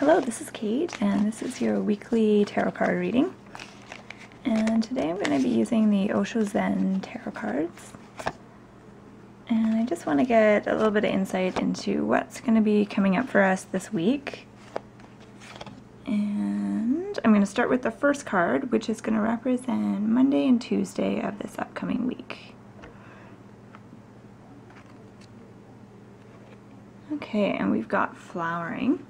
Hello, this is Kate, and this is your weekly tarot card reading. And today I'm going to be using the Osho Zen tarot cards. And I just want to get a little bit of insight into what's going to be coming up for us this week. And I'm going to start with the first card, which is going to represent Monday and Tuesday of this upcoming week. Okay, and we've got flowering.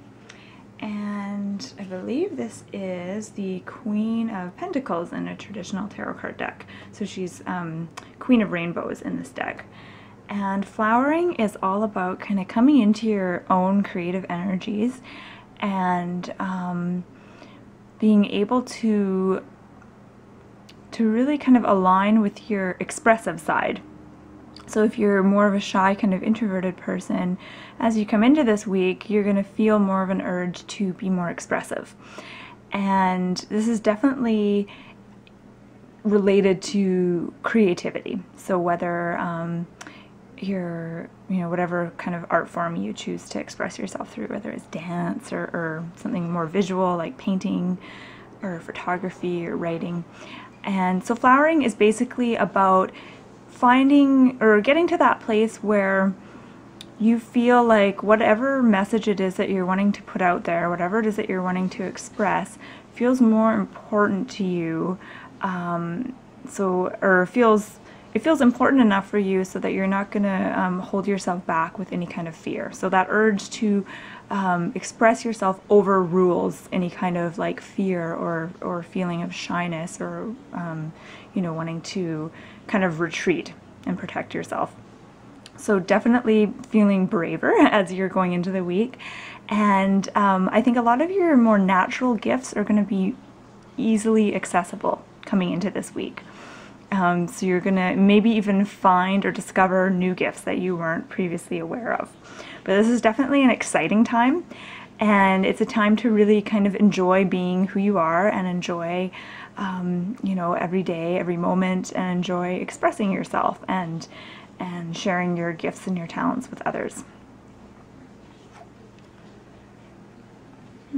And I believe this is the Queen of Pentacles in a traditional tarot card deck. So she's Queen of Rainbows in this deck. And flowering is all about kind of coming into your own creative energies and being able to really kind of align with your expressive side. So if you're more of a shy, kind of introverted person, as you come into this week, you're going to feel more of an urge to be more expressive. And this is definitely related to creativity. So whether you're, whatever kind of art form you choose to express yourself through, whether it's dance or something more visual like painting or photography or writing. And so flowering is basically about finding or getting to that place where you feel like whatever message it is that you're wanting to put out there, whatever it is that you're wanting to express, feels more important to you. It feels important enough for you so that you're not going to hold yourself back with any kind of fear. So that urge to express yourself overrules any kind of like fear or feeling of shyness or wanting to kind of retreat and protect yourself. So definitely feeling braver as you're going into the week. And I think a lot of your more natural gifts are going to be easily accessible coming into this week. So you're going to maybe even find or discover new gifts that you weren't previously aware of. But this is definitely an exciting time, and it's a time to really kind of enjoy being who you are and enjoy, every day, every moment, and enjoy expressing yourself and sharing your gifts and your talents with others.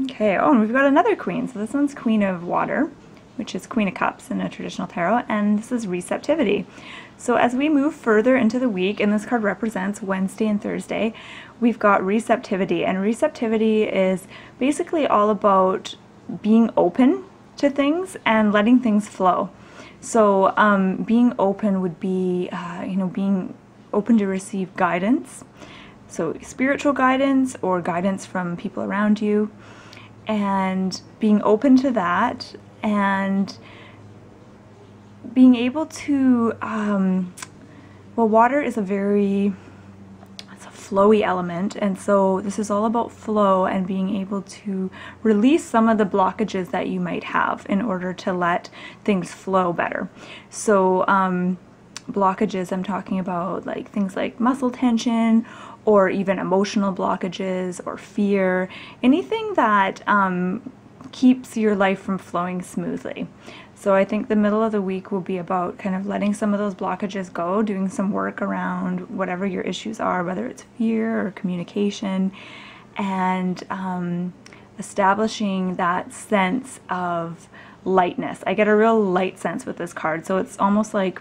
Okay, and we've got another queen. So this one's Queen of Water, which is Queen of Cups in a traditional tarot, and this is receptivity. So as we move further into the week, and this card represents Wednesday and Thursday, we've got receptivity, and receptivity is basically all about being open to things and letting things flow. So being open would be, being open to receive guidance, so spiritual guidance or guidance from people around you, and being open to that and being able to, water is it's a flowy element, and so this is all about flow and being able to release some of the blockages that you might have in order to let things flow better. So blockages, I'm talking about like things like muscle tension or even emotional blockages or fear, anything that keeps your life from flowing smoothly. So I think the middle of the week will be about kind of letting some of those blockages go, doing some work around whatever your issues are, whether it's fear or communication, and establishing that sense of lightness. I get a real light sense with this card, so it's almost like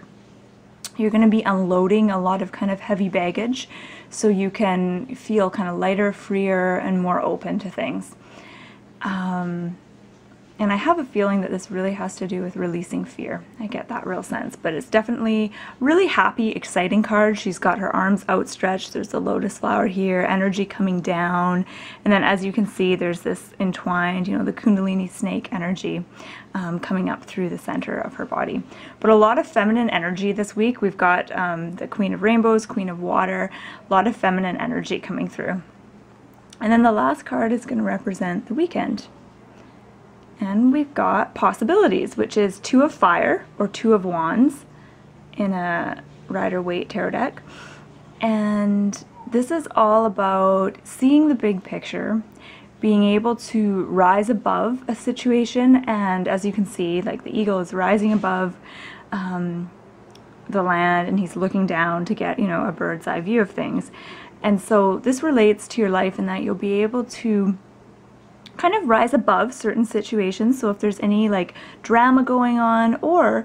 you're going to be unloading a lot of kind of heavy baggage so you can feel kind of lighter, freer, and more open to things. And I have a feeling that this really has to do with releasing fear. I get that real sense, but it's definitely really happy, exciting card. She's got her arms outstretched. There's the lotus flower here, energy coming down. And then as you can see, there's this entwined, the Kundalini snake energy coming up through the center of her body. But a lot of feminine energy this week. We've got the Queen of Rainbows, Queen of Water, a lot of feminine energy coming through. And then the last card is going to represent the weekend. And we've got possibilities, which is Two of Fire or Two of Wands in a Rider-Waite tarot deck. And this is all about seeing the big picture, being able to rise above a situation. And as you can see, like the eagle is rising above the land, and he's looking down to get, a bird's eye view of things. And so this relates to your life in that you'll be able to kind of rise above certain situations. So if there's any like drama going on, or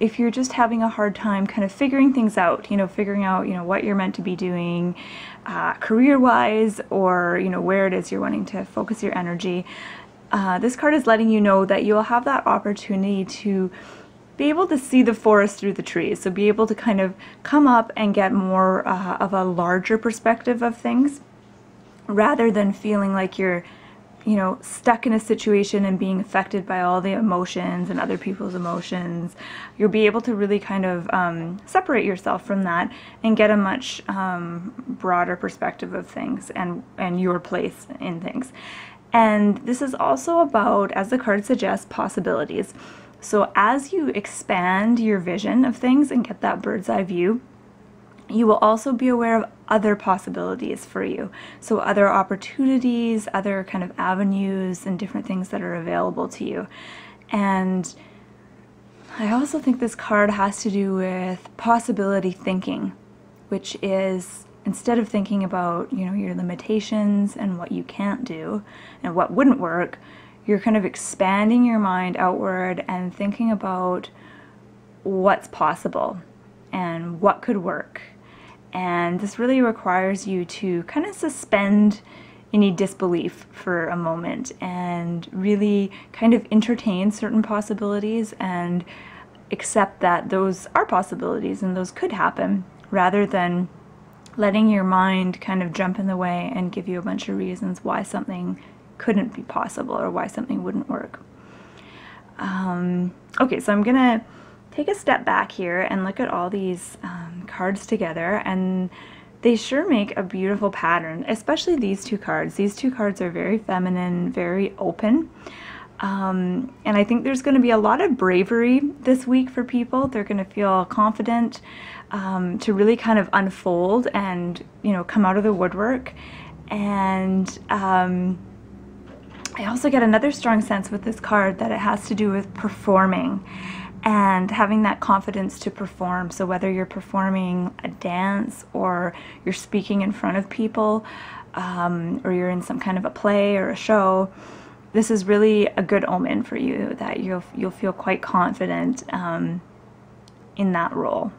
if you're just having a hard time kind of figuring things out, figuring out, what you're meant to be doing career-wise, or, where it is you're wanting to focus your energy, this card is letting you know that you'll have that opportunity to be able to see the forest through the trees. So be able to kind of come up and get more of a larger perspective of things, rather than feeling like you're stuck in a situation and being affected by all the emotions and other people's emotions. You'll be able to really kind of separate yourself from that and get a much broader perspective of things and your place in things. And this is also about, as the card suggests, possibilities. So as you expand your vision of things and get that bird's eye view, you will also be aware of other possibilities for you. So other opportunities, other kind of avenues and different things that are available to you. And I also think this card has to do with possibility thinking, which is, instead of thinking about, your limitations and what you can't do and what wouldn't work, you're kind of expanding your mind outward and thinking about what's possible and what could work. And this really requires you to kind of suspend any disbelief for a moment and really kind of entertain certain possibilities and accept that those are possibilities and those could happen, rather than letting your mind kind of jump in the way and give you a bunch of reasons why something couldn't be possible or why something wouldn't work. Okay, so I'm gonna take a step back here and look at all these cards together, and they sure make a beautiful pattern, especially these two cards. These two cards are very feminine, very open, and I think there's going to be a lot of bravery this week for people. They're going to feel confident to really kind of unfold and come out of the woodwork. And I also get another strong sense with this card that it has to do with performing and having that confidence to perform. So whether you're performing a dance, or you're speaking in front of people, or you're in some kind of a play or a show, this is really a good omen for you, that you'll feel quite confident in that role.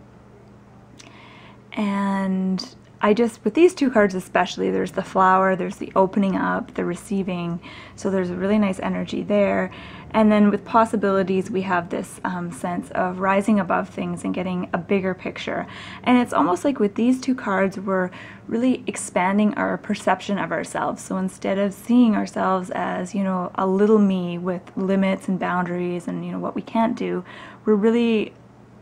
And with these two cards especially, there's the flower, there's the opening up, the receiving, so there's a really nice energy there. And then with possibilities, we have this sense of rising above things and getting a bigger picture. And it's almost like with these two cards, we're really expanding our perception of ourselves. So instead of seeing ourselves as, a little me with limits and boundaries and, what we can't do, we're really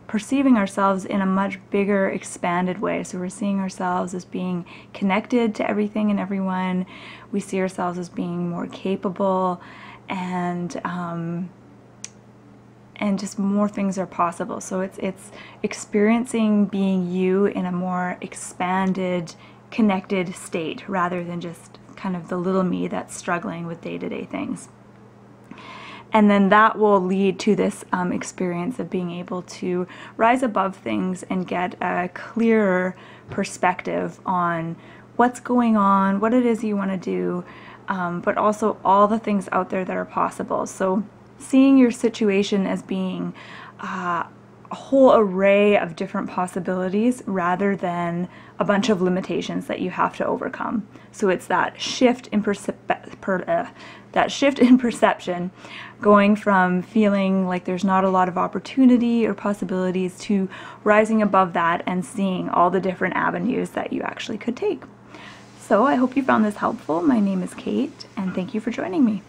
perceiving ourselves in a much bigger, expanded way. So we're seeing ourselves as being connected to everything and everyone. We see ourselves as being more capable, and just more things are possible. So it's experiencing being you in a more expanded, connected state, rather than just kind of the little me that's struggling with day-to-day things. And then that will lead to this experience of being able to rise above things and get a clearer perspective on what's going on, what it is you want to do, but also all the things out there that are possible. So seeing your situation as being a whole array of different possibilities, rather than a bunch of limitations that you have to overcome. So it's that shift in perception, going from feeling like there's not a lot of opportunity or possibilities to rising above that and seeing all the different avenues that you actually could take. So I hope you found this helpful. My name is Kate, and thank you for joining me.